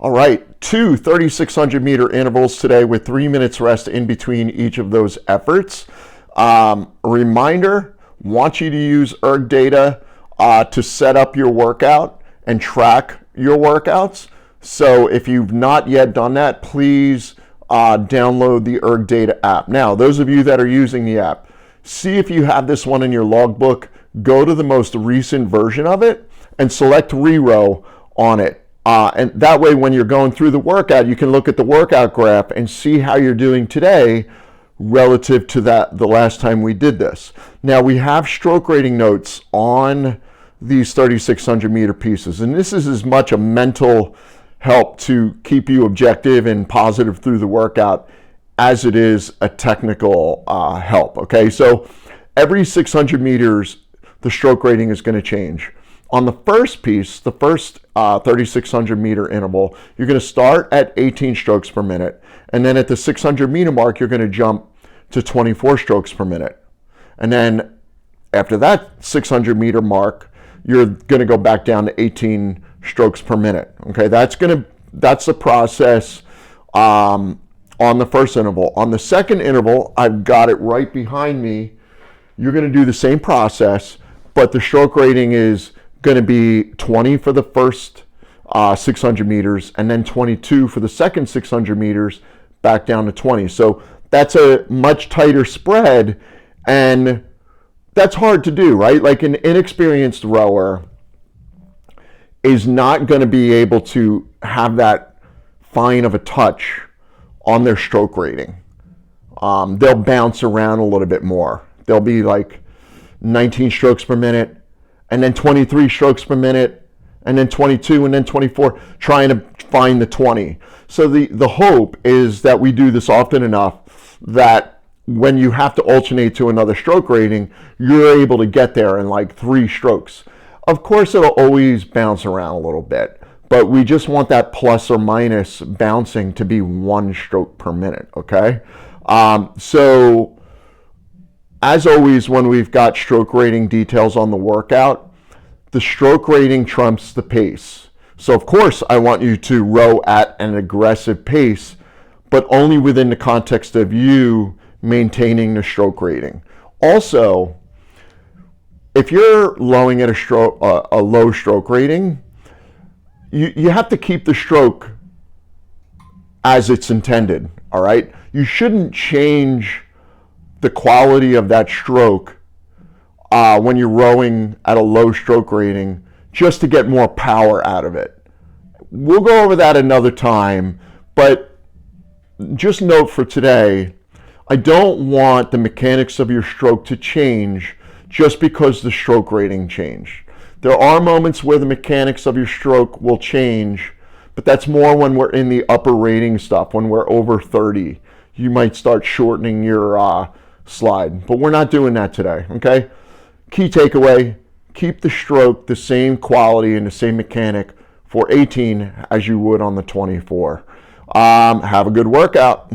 All right, two 3,600 meter intervals today with 3 minutes rest in between each of those efforts. Reminder, want you to use erg data to set up your workout and track your workouts. So if you've not yet done that, please download the erg data app. Now, those of you that are using the app, see if you have this one in your logbook, go to the most recent version of it and select rerow on it. And that way, when you're going through the workout, you can look at the workout graph and see how you're doing today relative to the last time we did this. Now, we have stroke rating notes on these 3,600 meter pieces, and this is as much a mental help to keep you objective and positive through the workout as it is a technical help. Okay, so every 600 meters, the stroke rating is going to change. On the first piece, the first 3,600 meter interval, you're going to start at 18 strokes per minute. And then at the 600 meter mark, you're going to jump to 24 strokes per minute. And then after that 600 meter mark, you're going to go back down to 18 strokes per minute. Okay, that's the process on the first interval. On the second interval, I've got it right behind me. You're going to do the same process, but the stroke rating is going to be 20 for the first 600 meters and then 22 for the second 600 meters, back down to 20. So that's a much tighter spread, and that's hard to do, right? Like an inexperienced rower is not going to be able to have that fine of a touch on their stroke rating. They'll bounce around a little bit more. They'll be like 19 strokes per minute, and then 23 strokes per minute, and then 22, and then 24, trying to find the 20. So the hope is that we do this often enough that when you have to alternate to another stroke rating, you're able to get there in like 3 strokes. Of course, it'll always bounce around a little bit, but we just want that plus or minus bouncing to be 1 stroke per minute, okay? So as always, when we've got stroke rating details on the workout, the stroke rating trumps the pace. So of course, I want you to row at an aggressive pace, but only within the context of you maintaining the stroke rating. Also, if you're rowing at a low stroke rating, you have to keep the stroke as it's intended, all right? You shouldn't change the quality of that stroke when you're rowing at a low stroke rating just to get more power out of it. We'll go over that another time, but just note for today, I don't want the mechanics of your stroke to change just because the stroke rating changed. There are moments where the mechanics of your stroke will change, but that's more when we're in the upper rating stuff, when we're over 30. You might start shortening your slide, but we're not doing that today, okay? Key takeaway, keep the stroke the same quality and the same mechanic for 18 as you would on the 24. Have a good workout.